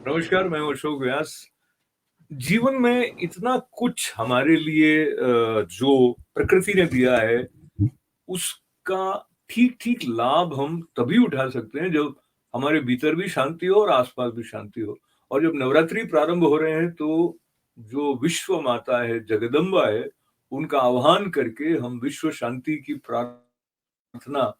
नमस्कार, मैं हूँ अशोक व्यास। जीवन में इतना कुछ हमारे लिए जो प्रकृति ने दिया है, उसका ठीक-ठीक लाभ हम तभी उठा सकते हैं जब हमारे भीतर भी शांति हो और आस-पास भी शांति हो। और जब नवरात्रि प्रारंभ हो रहे हैं तो जो विश्व माता है, जगदम्बा है, उनका आह्वान करके हम विश्व शांति की प्रार्थना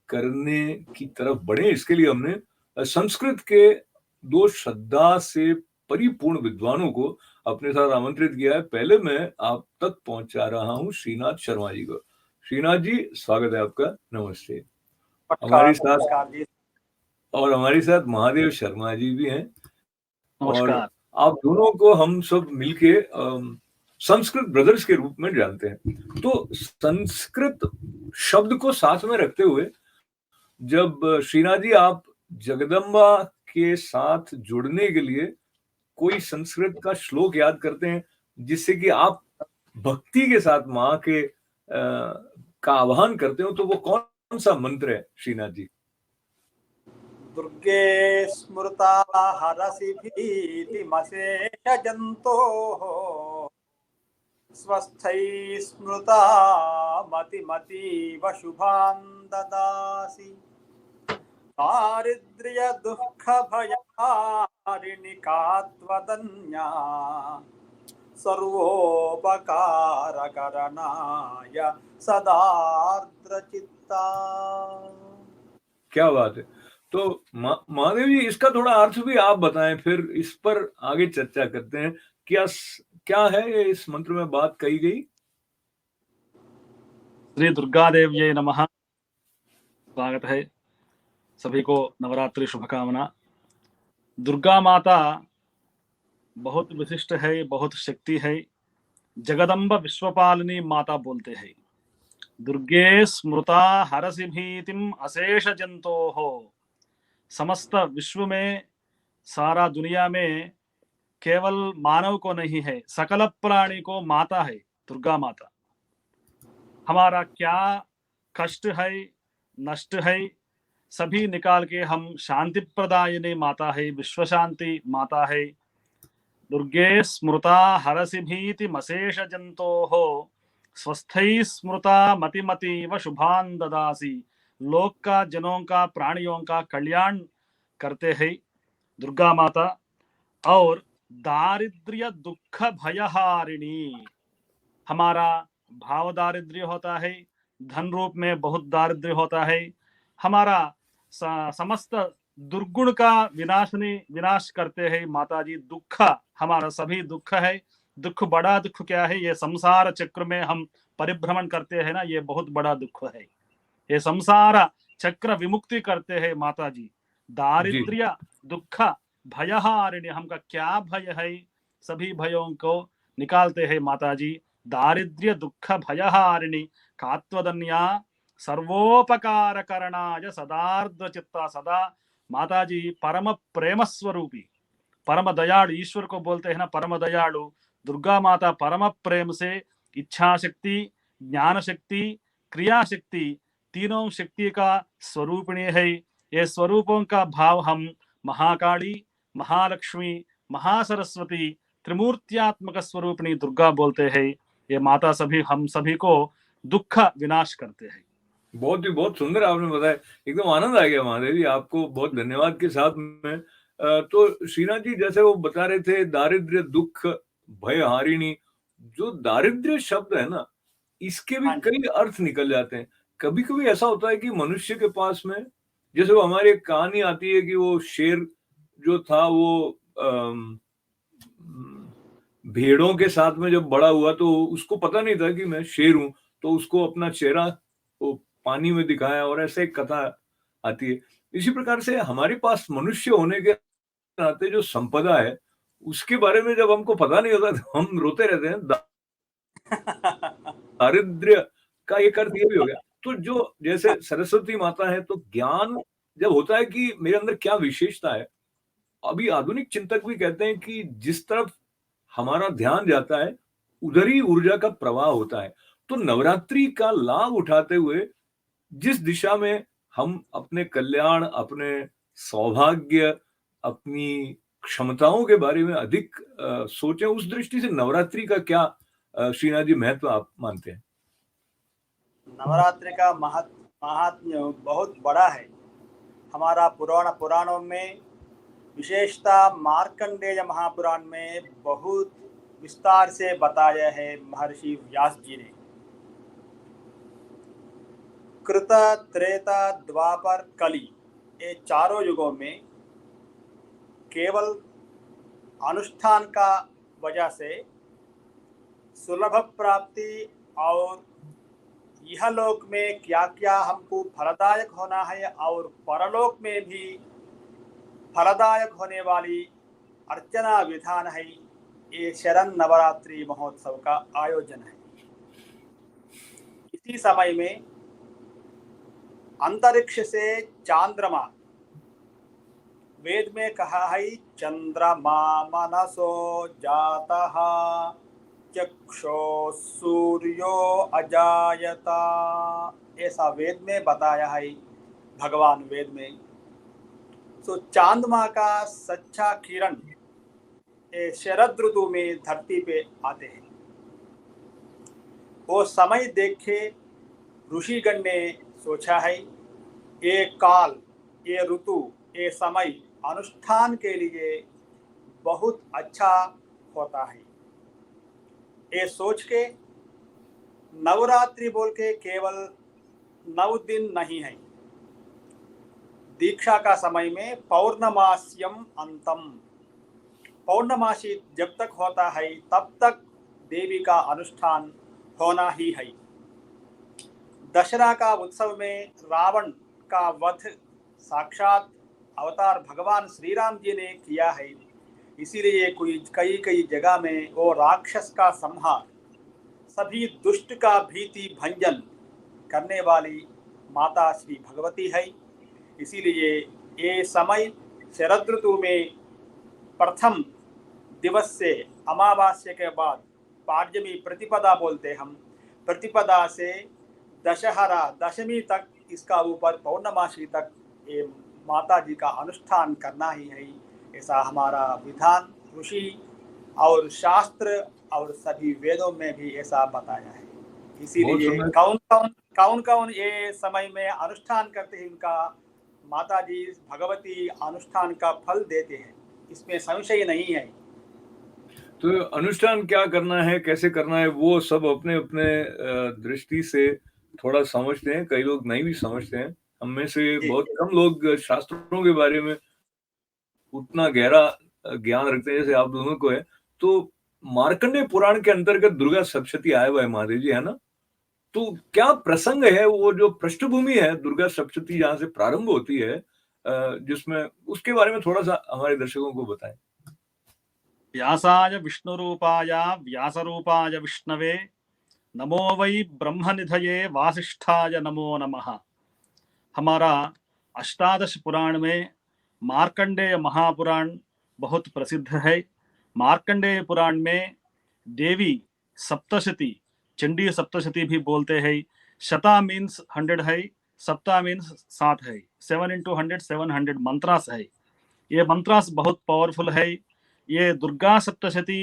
करने की तरफ बढ़े, इसके लिए हमने संस्कृत के 2 श्रद्धा से परिपूर्ण विद्वानों को अपने साथ आमंत्रित किया है। पहले मैं आप तक पहुँचा रहा हूँ श्रीनाथ शर्मा जी को। श्रीनाथ जी, स्वागत है आपका, नमस्ते। नमस्कार, हमारे साथ नमस्कार जी। हमारे साथ महादेव शर्मा जी भी हैं और नमस्कार। आप दोनों को हम सब मिलके संस्कृत ब्रदर्स के रूप में जानते हैं। तो संस्कृत शब्द को साथ में रखते हुए जब श्रीनाथ जी आप जगदम्बा के साथ जुड़ने के लिए कोई संस्कृत का श्लोक याद करते हैं जिससे कि आप भक्ति के साथ माँ के का आह्वान करते हो, तो वो कौन सा मंत्र है श्रीनाथ जी? दुर्गे स्मृता हरसि भीतिमशेष जन्तोः स्वस्थैः स्मृता मतिमतीव शुभां ददासि दारिद्र्य दुःख भयारिणि त्वदन्या सर्वोपकारकरणाय सदार्द्रचित्ता। क्या बात है। तो महादेव जी, इसका थोड़ा अर्थ भी आप बताएं, फिर इस पर आगे चर्चा करते हैं। क्या है ये इस मंत्र में बात कही गई? श्री दुर्गा देव्यै नमः। स्वागत है सभी को, नवरात्रि शुभकामना। दुर्गा माता बहुत विशिष्ट है, बहुत शक्ति है। जगदम्ब विश्वपालिनी माता बोलते हैं। दुर्गे स्मृता हरसि भीतिम अशेष जंतो हो। समस्त विश्व में, सारा दुनिया में केवल मानव को नहीं है, सकल प्राणी को माता है दुर्गा माता। हमारा क्या कष्ट है, नष्ट है, सभी निकाल के हम शांति प्रदायिनी माता है, विश्व शांति माता है। दुर्गे स्मृता हरसि भीतिमशेष जन्तोः स्वस्थैः स्मृता मतिमतीव शुभान् ददासि। लोक का, जनों का, प्राणियों का कल्याण करते हैं दुर्गा माता। और दारिद्र्य दुख भयहारिणी, हमारा भाव दारिद्र्य होता है, धन रूप में बहुत दारिद्र्य होता है। हमारा समस्त दुर्गुण का विनाश करते हैं माता जी। दुख, हमारा सभी दुख है। दुख, बड़ा दुख क्या है? ये संसार चक्र में हम परिभ्रमण करते हैं ना, ये बहुत बड़ा दुख है। ये संसार चक्र विमुक्ति करते हैं माता जी। जी। दारिद्र्य दुख भयहारिणी, हमका क्या भय है, सभी भयों को निकालते हैं माता जी। दारिद्र्य दुख भयहारिणी कात्वदन्या सर्वोपकार करणाय सदार्द्र चित्ता। सदा माता जी परम प्रेम स्वरूपी, परम दयालु, ईश्वर को बोलते हैं ना परम दयालु। दुर्गा माता परम प्रेम से इच्छा शक्ति, ज्ञान शक्ति, क्रिया शक्ति, तीनों शक्ति का स्वरूपिणी है। ये स्वरूपों का भाव हम महाकाली, महालक्ष्मी, महासरस्वती, त्रिमूर्त्यात्मक स्वरूपिणी दुर्गा बोलते हैं। ये माता सभी हम सभी को दुख विनाश करते हैं। बहुत सुंदर आपने बताया, एकदम आनंद आ गया महादेव जी। आपको बहुत धन्यवाद के साथ में तो श्रीनाथ जी, जैसे वो बता रहे थे दारिद्र्य दुख भय हारिणी, जो दारिद्र्य शब्द है ना, इसके भी कई अर्थ निकल जाते हैं। कभी कभी ऐसा होता है कि मनुष्य के पास में, जैसे वो हमारी एक कहानी आती है कि वो शेर जो था वो भेड़ों के साथ में जब बड़ा हुआ तो उसको पता नहीं था कि मैं शेर हूं, तो उसको अपना चेहरा वो पानी में दिखाया, और ऐसे एक कथा आती है। इसी प्रकार से हमारे पास मनुष्य होने के नाते जो संपदा है, उसके बारे में जब हमको पता नहीं होता तो हम रोते रहते हैं। दारिद्र्य का एक अर्थ ये भी हो गया। तो जो जैसे सरस्वती माता है, तो ज्ञान जब होता है कि मेरे अंदर क्या विशेषता है, अभी आधुनिक चिंतक भी कहते हैं कि जिस तरफ हमारा ध्यान जाता है, उधर ही ऊर्जा का प्रवाह होता है। तो नवरात्रि का लाभ उठाते हुए जिस दिशा में हम अपने कल्याण, अपने सौभाग्य, अपनी क्षमताओं के बारे में अधिक सोचें। उस दृष्टि से नवरात्रि का क्या श्रीनाथ जी महत्व आप मानते हैं? नवरात्रि का महात्म्य बहुत बड़ा है। हमारा पुराणों में विशेषता मार्कंडेय महापुराण में बहुत विस्तार से बताया है महर्षि व्यास जी ने। कृत, त्रेता, द्वापर, कली, ये चारों युगों में केवल अनुष्ठान का वजह से सुलभ प्राप्ति और यह लोक में क्या क्या हमको फलदायक होना है और परलोक में भी फलदायक होने वाली अर्चना विधान है, ये शरण नवरात्रि महोत्सव का आयोजन है। इसी समय में अंतरिक्ष से चांद्रमा, वेद में कहा है चंद्रमा मनसो जातः चक्षो सूर्यो अजायता, ऐसा वेद में बताया है भगवान वेद में। तो चांद्रमा का सच्चा किरण शरद ऋतु में धरती पे आते हैं। वो समय देखे ऋषिगण ने सोचा है ये काल, ये ऋतु, ये समय अनुष्ठान के लिए बहुत अच्छा होता है। ये सोच के नवरात्रि बोल के केवल 9 दिन नहीं है। दीक्षा का समय में पौर्णमास्यम अंतम, पौर्णमासी जब तक होता है तब तक देवी का अनुष्ठान होना ही है। दशहरा का उत्सव में रावण का वध साक्षात अवतार भगवान श्री राम जी ने किया है, इसीलिए कई जगह में वो राक्षस का संहार, सभी दुष्ट का भीति भंजन करने वाली माता श्री भगवती है। इसीलिए ये समय शरद ऋतु में प्रथम दिवस से अमावास्या के बाद पाड्यमी प्रतिपदा बोलते हम, प्रतिपदा से दशहरा दशमी तक, इसका ऊपर पौर्णमासी तक ये माता जी का अनुष्ठान करना ही है। ऐसा हमारा विधान ऋषि और शास्त्र और सभी वेदों में भी ऐसा बताया है। इसीलिए कौन कौन ये समय में अनुष्ठान करते हैं, उनका माता जी भगवती अनुष्ठान का फल देते हैं, इसमें संशय नहीं है। तो अनुष्ठान क्या करना है, कैसे करना है, वो सब अपने अपने दृष्टि से थोड़ा समझते हैं, कई लोग नहीं भी समझते हैं। हम में से बहुत कम लोग शास्त्रों के बारे में उतना गहरा ज्ञान रखते हैं जैसे आप दोनों को है। तो मार्कंडेय पुराण के अंतर्गत दुर्गा सप्तशती आया हुआ है महादेव जी, है ना? तो क्या प्रसंग है, वो जो पृष्ठभूमि है दुर्गा सप्तशती जहाँ से प्रारंभ होती है, जिसमें उसके बारे में थोड़ा सा हमारे दर्शकों को बताएं। व्यासाय विष्णुरूपाय व्यासरूपाय विष्णवे नमो वै ब्रह्मनिधये वासिष्ठाय नमो नमः। हमारा अष्टादश पुराण में मार्कंडेय महापुराण बहुत प्रसिद्ध है। मार्कंडेय पुराण में देवी सप्तशती, चंडी सप्तशती भी बोलते हैं। शता मीन्स 100 है, सप्ता मीन्स 7 है। 7 into 100 700 मंत्रास है। ये मंत्रास बहुत पावरफुल है। ये दुर्गा सप्तशती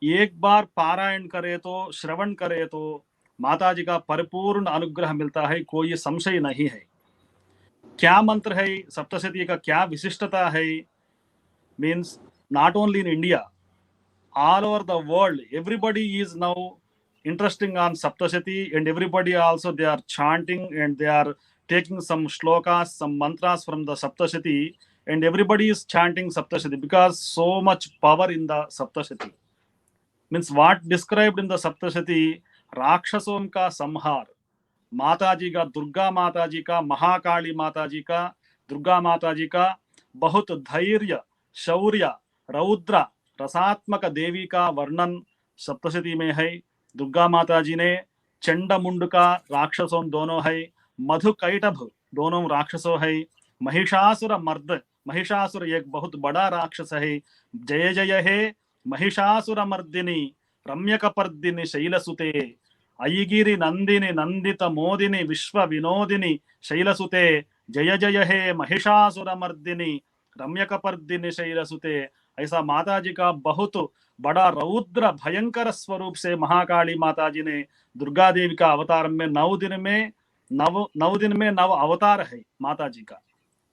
एक बार पारायण करे तो, श्रवण करे तो माता जी का परिपूर्ण अनुग्रह मिलता है, कोई संशय नहीं है। क्या मंत्र है सप्तशती का, क्या विशिष्टता है? Means not only in India, all over the world, everybody is now interesting on Saptashati, and everybody also they are chanting and they are taking some shlokas, some mantras from the Saptashati, and everybody is chanting Saptashati because so much power in the Saptashati. Means what described in the Saptashati, राक्षसों का संहार, माता जी का, दुर्गा माता जी का, महाकाली माता जी का, दुर्गा माता जी का बहुत धैर्य, शौर्य, रौद्र, रसात्मक देवी का वर्णन सप्तशती में है। दुर्गा माता जी ने चंडमुंड का राक्षसों दोनों है, मधुकैटभ दोनों राक्षसों है, महिषासुर मर्द, महिषासुर एक बहुत बड़ा राक्षस है। जय जय हे महिषासुर मर्दिनी रम्यकपर्दिनी शैलसुते, अयिगिरि नंदिनी नंदित मोदिनी विश्व विनोदिनी शैलसुते, जय जय हे महिषासुर मर्दिनी रम्यकपर्दिनि शैलसुते, ऐसा माता जी का बहुत बड़ा रौद्र भयंकर स्वरूप से महाकाली माता जी ने दुर्गा देवी का अवतार में 9 दिन में नव अवतार है माता जी का।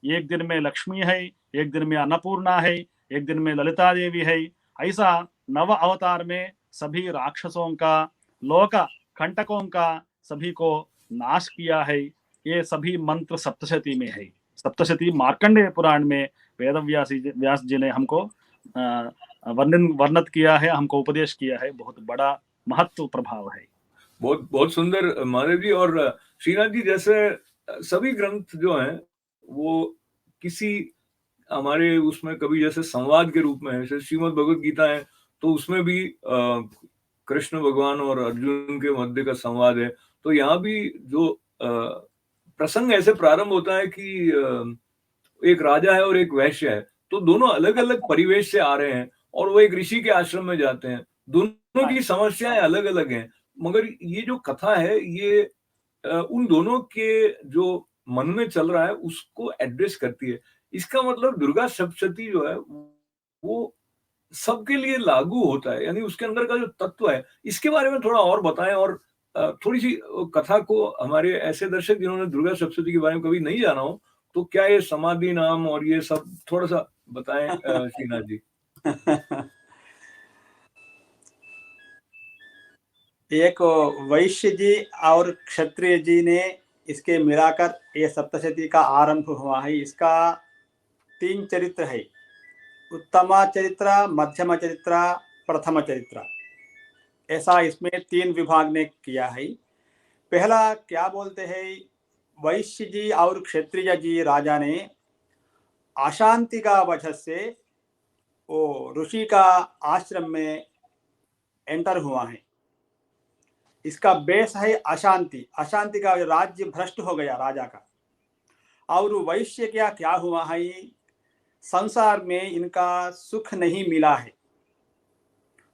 एक दिन में लक्ष्मी है, एक दिन में अन्नपूर्णा है, एक दिन में ललिता देवी है। ऐसा नव अवतार में सभी राक्षसों का, लोक कंटकों का सभी को नाश किया है। ये सभी मंत्र सप्तशती में है। सप्तशती मार्कंडेय पुराण में व्यास जी ने हमको वर्णित किया है, हमको उपदेश किया है। बहुत बड़ा महत्व प्रभाव है। बहुत बहुत सुंदर महादेव जी। और श्रीनाथ जी, जैसे सभी ग्रंथ जो हैं वो किसी हमारे उसमें कभी जैसे संवाद के रूप में है, जैसे श्रीमद् भगवत गीता है तो उसमें भी कृष्ण भगवान और अर्जुन के मध्य का संवाद है। तो यहाँ भी जो प्रसंग ऐसे प्रारंभ होता है कि एक राजा है और एक वैश्य है, तो दोनों अलग अलग परिवेश से आ रहे हैं और वो एक ऋषि के आश्रम में जाते हैं। दोनों की समस्याएं अलग अलग हैं, मगर ये जो कथा है ये उन दोनों के जो मन में चल रहा है उसको एड्रेस करती है। इसका मतलब दुर्गा सप्तशती जो है वो सबके लिए लागू होता है, यानी उसके अंदर का जो तत्व है, इसके बारे में थोड़ा और बताएं। और थोड़ी सी कथा को हमारे ऐसे दर्शक जिन्होंने दुर्गा सप्तशती के बारे में कभी नहीं जाना हो, तो क्या ये समाधि नाम और ये सब थोड़ा सा बताएं श्रीनाथ जी। एक वैश्य जी और क्षत्रिय जी ने इसके मिलाकर ये सप्तशती का आरंभ हुआ है। इसका 3 चरित्र है, उत्तम चरित्र, मध्यम चरित्र, प्रथम चरित्र, ऐसा इसमें 3 विभाग ने किया है। पहला क्या बोलते हैं, वैश्य जी और क्षत्रिय जी राजा ने अशांति का वजह से वो ऋषि का आश्रम में एंटर हुआ है। इसका बेस है अशांति, अशांति का राज्य भ्रष्ट हो गया राजा का। और वैश्य क्या हुआ है, संसार में इनका सुख नहीं मिला है।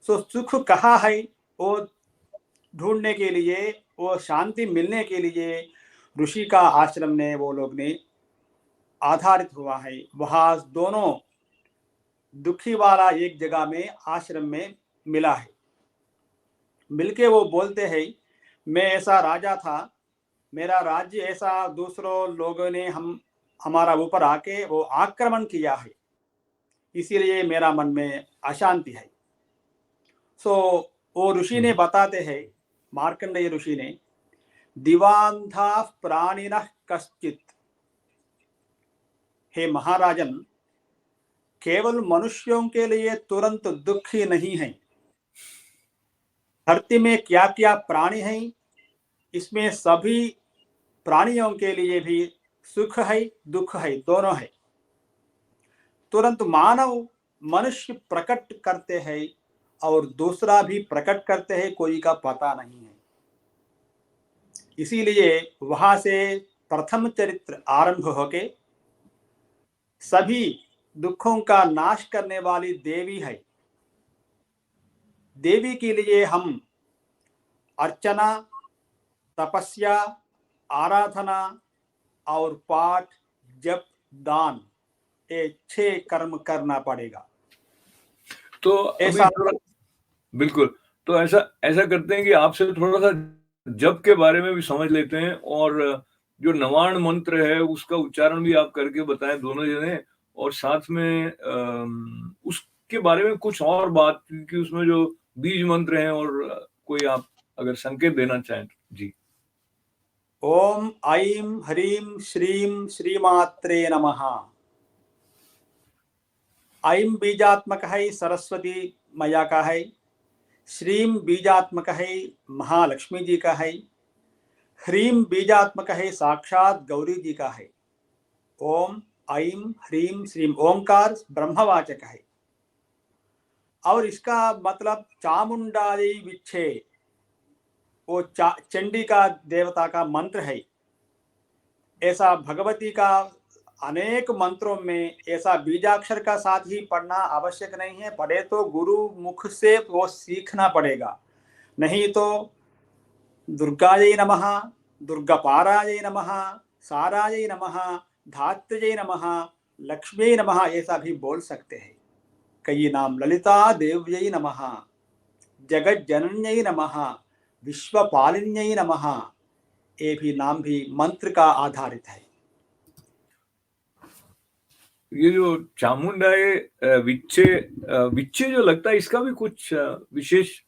सो सुख कहाँ है वो ढूंढने के लिए, वो शांति मिलने के लिए ऋषि का आश्रम ने वो लोग ने आधारित हुआ है। वहां दोनों दुखी वाला एक जगह में आश्रम में मिला है। मिलके वो बोलते हैं, मैं ऐसा राजा था, मेरा राज्य ऐसा दूसरों लोगों ने हमारा ऊपर आके वो आक्रमण किया है, इसीलिए मेरा मन में अशांति है। सो वो ऋषि ने बताते हैं, मार्कंडेय ऋषि ने, दिवांधा प्राणिनः कश्चित, हे महाराजन, केवल मनुष्यों के लिए तुरंत दुख ही नहीं है। धरती में क्या क्या प्राणी हैं, इसमें सभी प्राणियों के लिए भी सुख है दुख है, दोनों है। तुरंत मानव मनुष्य प्रकट करते हैं और दूसरा भी प्रकट करते हैं, कोई का पता नहीं है। इसीलिए वहां से प्रथम चरित्र आरंभ होके सभी दुखों का नाश करने वाली देवी है। देवी के लिए हम अर्चना, तपस्या, आराधना और पाठ, जप, दान, ये 6 कर्म करना पड़ेगा। तो ऐसा बिल्कुल, तो ऐसा करते हैं कि आपसे थोड़ा सा जप के बारे में भी समझ लेते हैं, और जो नवाण मंत्र है उसका उच्चारण भी आप करके बताएं दोनों जने, और साथ में उसके बारे में कुछ और बात, क्योंकि उसमें जो बीज मंत्र हैं और कोई आप अगर संकेत देना चाहें तो जी। ओम ऐं ह्रीं श्रीं श्रीमात्रे नमः। ऐं बीजात्मक है, सरस्वती मैया का है। श्रीं बीजात्मक है, महालक्ष्मी जी का है। ह्रीं बीजात्मक है, साक्षात गौरी जी का है। ओम ऐं ह्रीं श्रीं, ओंकार ब्रह्मवाचक है। और इसका मतलब चामुंडायै विच्छे, वो चंडी का देवता का मंत्र है। ऐसा भगवती का अनेक मंत्रों में ऐसा बीजाक्षर का साथ ही पढ़ना आवश्यक नहीं है। पढ़े तो गुरु मुख से वो सीखना पड़ेगा, नहीं तो दुर्गायै नमः, दुर्गापारायै नमः, सारायै नमः, धात्र्यै नमः, लक्ष्मी नमः ऐसा भी बोल सकते हैं। कई नाम ललिता देव्यै नमः, जगज्जनन्यै नमः, विश्वपालिन्यै नमः, ये भी नाम भी मंत्र का आधारित है। ये जो चामुंडा है विच्चे विच्चे जो लगता है, इसका भी कुछ विशेष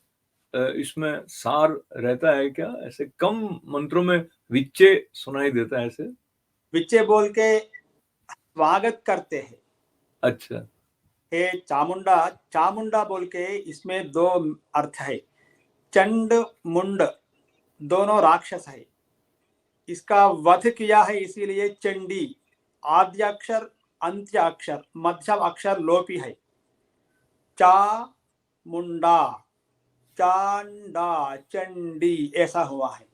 इसमें सार रहता है क्या? ऐसे कम मंत्रों में विच्चे सुनाई देता है ऐसे। विच्चे बोल के स्वागत करते हैं। अच्छा, हे चामुंडा, चामुंडा बोल के इसमें दो अर्थ है। चंड मुंड दोनों राक्षस है, इसका वध किया है, इसीलिए चंडी आद्याक्षर अंत्याक्षर मध्यम अक्षर लोपी है। चा मुंडा, चांडा, चंडी ऐसा हुआ है।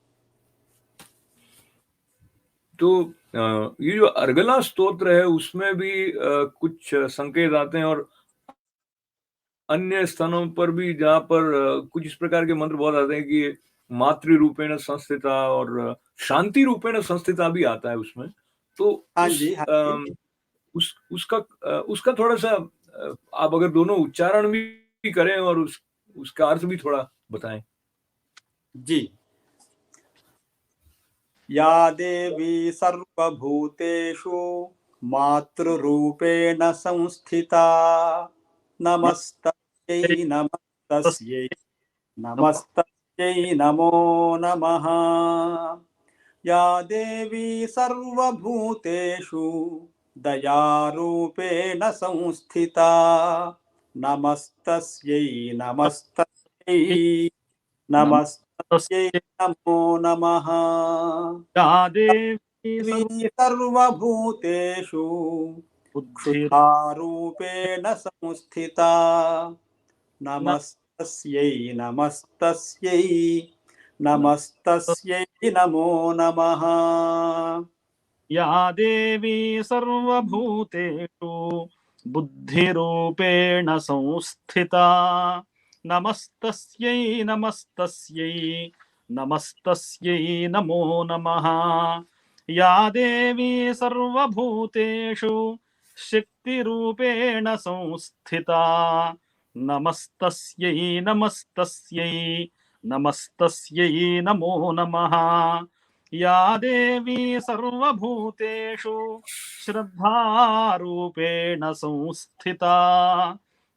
तो ये जो अर्गला स्तोत्र है उसमें भी कुछ संकेत आते हैं, और अन्य स्थानों पर भी जहाँ पर कुछ इस प्रकार के मंत्र बहुत आते हैं कि मातृ रूपेण संस्थिता और शांति रूपेण संस्थिता भी आता है उसमें। तो हाँ उस जी, हाँ जी। उसका थोड़ा सा आप अगर दोनों उच्चारण भी करें और उसका अर्थ भी थोड़ा बताएं। जी। या देवी सर्वभूतेषु मातृरूपेण संस्थिता, नमस्तस्यै नमस्तस्यै नमस्तस्यै नमो नमः। या देवी सर्वभूतेषु दयारूपेण संस्थिता, नमस्तस्यै नमस्तस्यै नमस्तस्यै नमो नमः। या देवी देवी सर्वभूतेषु बुद्धिर् क्षुधारूपेण संस्थिता, नमस्तस्यै नमस्तस्यै नमस्तस्यै नमो नमः। या देवी सर्वभूतेषु बुद्धिरूपेण संस्थिता, नमस्तस्यै नमस्तस्यै नमस्तस्यै नमो नमः। या देवी सर्वभूतेषु शक्तिरूपेण संस्थिता, नमस्तस्यै नमस्तस्यै नमस्तस्यै नमो नमः। या देवी सर्वभूतेषु श्रद्धारूपेण संस्थिता,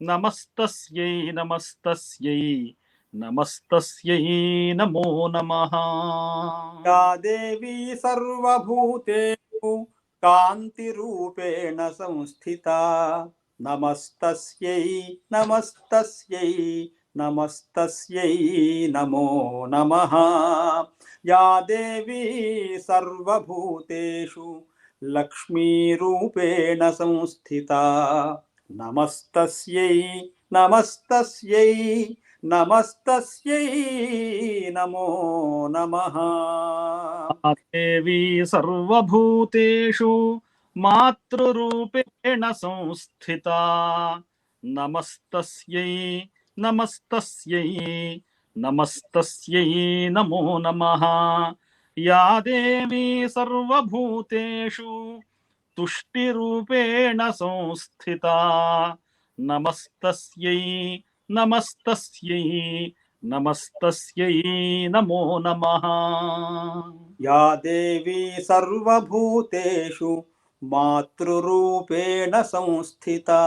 नमस्तस्यै नमस्तस्यै नमस्तस्यै नमो नमः। या देवी सर्वभूतेषु कान्तिरूपेण संस्थिता, नमस्तस्यै नमस्तस्यै नमस्तस्यै नमो नमः। या देवी सर्वभूतेषु लक्ष्मीरूपेण संस्थिता, नमस्तस्यै नमस्तस्यै नमस्तस्यै नमो नमः। या देवी सर्वभूतेषु मातृरूपेण संस्थिता, नमस्तस्यै नमस्तस्यै नमस्तस्यै नमो नमः। या देवी सर्वभूतेषु तुष्टिरूपेण संस्थिता, नमस्तस्यै नमस्तस्यै नमस्तस्यै नमो नमः। या देवी सर्वभूतेषु मातृरूपेण संस्थिता,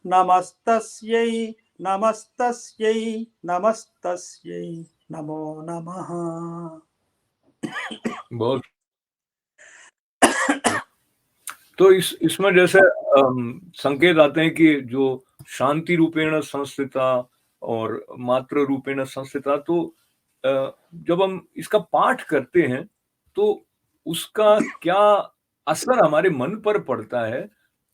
नमस्तस्यै नमस्तस्यै नमस्तस्यै नमो नमः। बहुत तो इसमें जैसे संकेत आते हैं कि जो शांति रूपेण संस्थिता और मातृ रूपेण संस्थिता, तो जब हम इसका पाठ करते हैं तो उसका क्या असर हमारे मन पर पड़ता है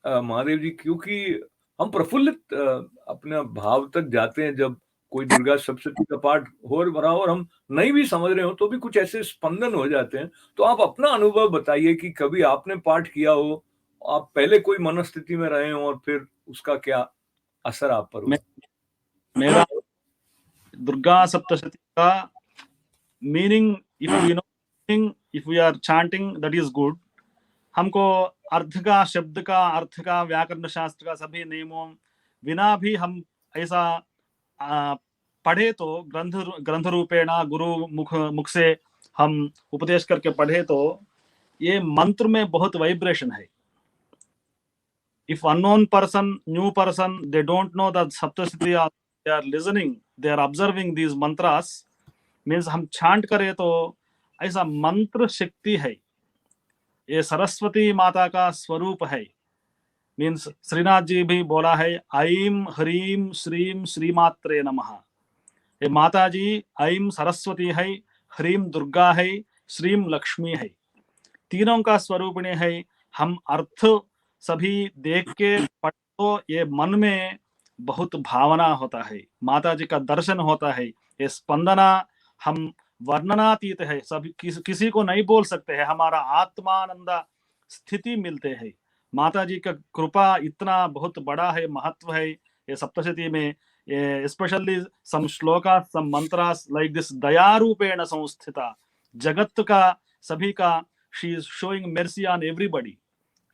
महादेव जी? क्योंकि हम प्रफुल्लित अपने भाव तक जाते हैं जब कोई दुर्गा सप्तशती का पाठ हो रहा हो और हम नहीं भी समझ रहे हो तो भी कुछ ऐसे स्पंदन हो जाते हैं। तो आप अपना अनुभव बताइए कि कभी आपने पाठ किया हो, आप पहले कोई मनस्थिति में रहे हो और फिर उसका क्या असर आप पर हुआ? मेरा दुर्गा सप्तशती का meaning, if we know, if we are chanting, that is good. हमको अर्थ का, शब्द का, अर्थ का, व्याकरण शास्त्र का सभी नियमों बिना भी हम ऐसा पढ़े तो ग्रंथ रूपेण गुरु मुख से हम उपदेश करके पढ़े तो ये मंत्र में बहुत वाइब्रेशन है. If unknown person, new person, they don't know that Saptasthiti, they are listening, they are observing these mantras, means हम chant करें तो ऐसा मंत्र शक्ति है. ये सरस्वती माता का स्वरूप है. मीन्स श्रीनाथ जी भी बोला है, ऐं ह्रीं श्रीं श्रीमात्रे नमः. ये माता जी ऐं सरस्वती है, ह्रीं दुर्गा है, श्रीं लक्ष्मी है. तीनों का स्वरूपिणी है. हम अर्थ सभी देख के पढ़ तो ये मन में बहुत भावना होता है, माता जी का दर्शन होता है. ये स्पंदना हम वर्णनातीत है, सभी किसी को नहीं बोल सकते हैं. हमारा आत्मानंद स्थिति मिलते हैं. माता जी का कृपा इतना बहुत बड़ा है, महत्व है ये सप्तशती में. Specially some shloka, some mantras like this, दया रूपेण संस्थिता, जगत का सभी का, she is showing mercy on everybody.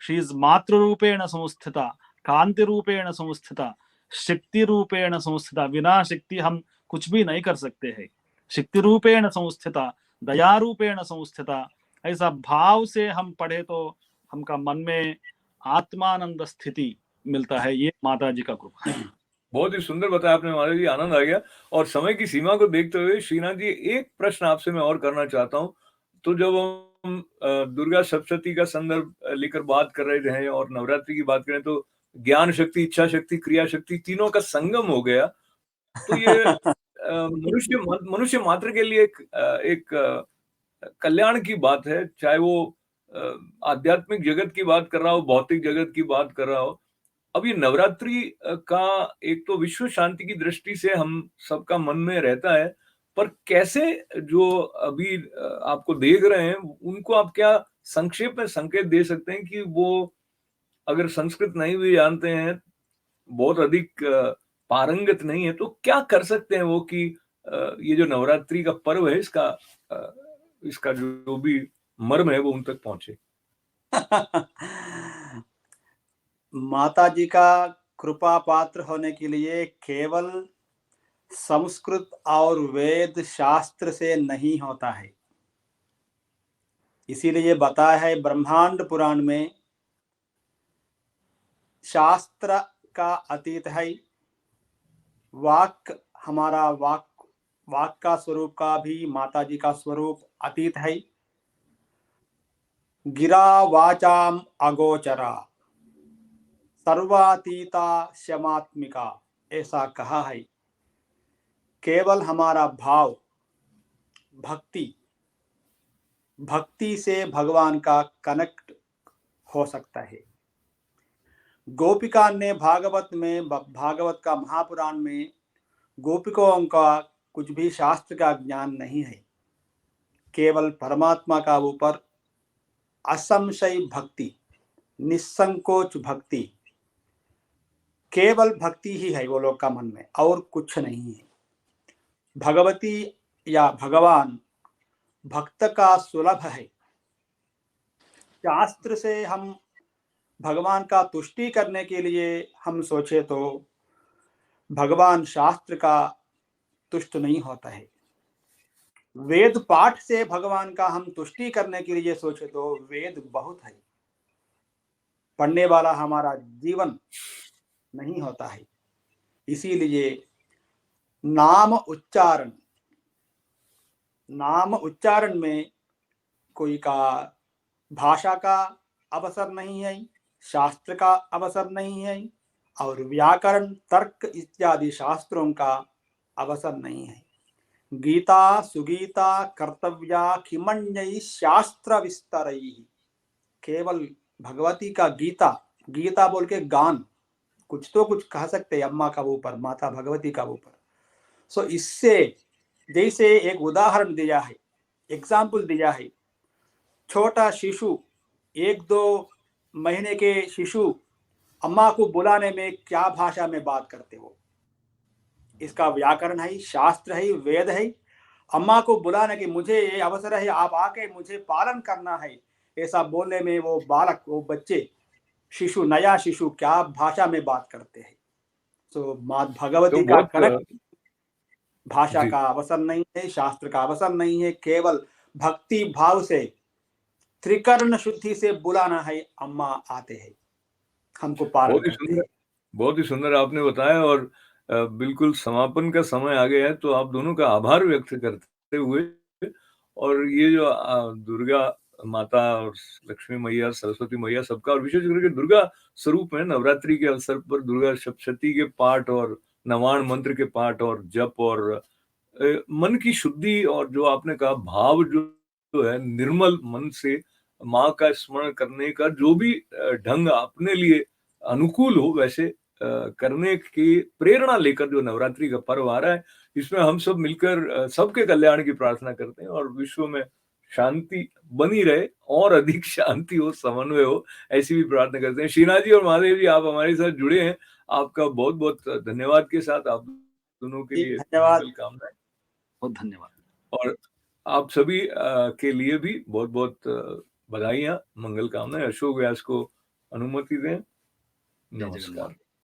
She is मातृ रूपेण संस्थिता, कांति रूपेण संस्थिता, शक्ति रूपेण संस्थिता. बिना शक्ति हम कुछ भी नहीं कर सकते हैं. शक्ति रूपेण संस्थिता, दया रूपेण संस्थिता. ऐसा भाव से हम पढ़े तो हमका मन में आत्मानंद स्थिति मिलता है. ये माता जी का कृपा है. बहुत ही सुंदर बताया आपने माता जी, आनंद आ गया. और समय की सीमा को देखते हुए श्रीनाथ जी, एक प्रश्न आपसे मैं और करना चाहता हूँ. तो जब हम दुर्गा सप्तशती का संदर्भ लेकर बात कर रहे हैं और नवरात्रि की बात करें तो ज्ञान शक्ति, इच्छा शक्ति, क्रिया शक्ति, तीनों का संगम हो गया. तो ये मनुष्य मात्र के लिए एक कल्याण की बात है, चाहे वो आध्यात्मिक जगत की बात कर रहा हो, भौतिक जगत की बात कर रहा हो. अब ये नवरात्रि का एक तो विश्व शांति की दृष्टि से हम सबका मन में रहता है, पर कैसे जो अभी आपको देख रहे हैं उनको आप क्या संक्षेप में संकेत दे सकते हैं कि वो अगर संस्कृत नहीं भी जानते हैं, बहुत अधिक पारंगत नहीं है, तो क्या कर सकते हैं वो कि ये जो नवरात्रि का पर्व है इसका जो भी मर्म है वो उन तक पहुंचे. माता जी का कृपा पात्र होने के लिए केवल संस्कृत और वेद शास्त्र से नहीं होता है. इसीलिए बताया है ब्रह्मांड पुराण में, शास्त्र का अतीत है, वाक हमारा वाक का स्वरूप का भी माता जी का स्वरूप अतीत है. गिरा वाचाम अगोचरा सर्वातीता क्षमात्मिका, ऐसा कहा है. केवल हमारा भाव, भक्ति से भगवान का कनेक्ट हो सकता है. गोपिका ने भागवत का महापुराण में गोपिकों का कुछ भी शास्त्र का ज्ञान नहीं है. केवल परमात्मा का ऊपर असंशय भक्ति, निसंकोच भक्ति, केवल भक्ति ही है वो लोग का मन में, और कुछ नहीं है. भगवती या भगवान भक्त का सुलभ है. शास्त्र से हम भगवान का तुष्टि करने के लिए हम सोचे तो भगवान शास्त्र का तुष्ट नहीं होता है. वेद पाठ से भगवान का हम तुष्टि करने के लिए सोचे तो वेद बहुत है, पढ़ने वाला हमारा जीवन नहीं होता है. इसीलिए नाम उच्चारण में कोई का भाषा का अवसर नहीं है, शास्त्र का अवसर नहीं है, और व्याकरण, तर्क इत्यादि शास्त्रों का अवसर नहीं है. गीता सुगीता कर्तव्या किमन्यै शास्त्र विस्तरैः. केवल भगवती का गीता बोल के गान, कुछ तो कुछ कह सकते हैं अम्मा का ऊपर, माता भगवती का ऊपर. सो इससे जैसे एक उदाहरण दिया है, एग्जाम्पल दिया है. छोटा शिशु, 1-2 महीने के शिशु अम्मा को बुलाने में क्या भाषा में बात करते हो? इसका व्याकरण है, शास्त्र है, वेद है. अम्मा को बुलाने के मुझे ये अवसर है, आप आके मुझे पालन करना है, ऐसा बोलने में वो बालक, वो बच्चे, शिशु, नया शिशु क्या भाषा में बात करते हैं। तो माँ तो भगवती का बहुत कनेक्ट भाषा जी का अवसर नहीं है, शास्त्र का अवसर नहीं है, केवल भक्ति भाव से त्रिकर्ण शुद्धि से बुलाना है, अम्मा आते हैं, हमको पारण बहुत ही करते सुंदर हैं। बहुत ही सुंदर आपने बताया। और बिल्कुल समापन का समय आ गया है, तो आप दोनों का आभार व्यक्त करते हुए, और ये जो दुर्गा माता और लक्ष्मी मैया, सरस्वती मैया, सबका, और विशेष करके दुर्गा स्वरूप है, नवरात्रि के अवसर पर दुर्गा सप्तशती के पाठ और नवाण मंत्र के पाठ और जप और मन की शुद्धि, और जो आपने कहा भाव जो है निर्मल मन से माँ का स्मरण करने का, जो भी ढंग अपने लिए अनुकूल हो वैसे करने की प्रेरणा लेकर जो नवरात्रि का पर्व आ रहा है, इसमें हम सब मिलकर सबके कल्याण की प्रार्थना करते हैं और विश्व में शांति बनी रहे, और अधिक शांति हो, समन्वय हो, ऐसी भी प्रार्थना करते हैं। श्रीनाथ जी और महादेव जी, आप हमारे साथ जुड़े हैं, आपका बहुत बहुत धन्यवाद के साथ आप दोनों के जी, लिए धन्यवाद। मंगल कामनाएं, बहुत धन्यवाद। और आप सभी के लिए भी बहुत बहुत बधाइयां, मंगल कामनाएं। अशोक व्यास को अनुमति दें। जय नमस्कार। जगन्नाथ।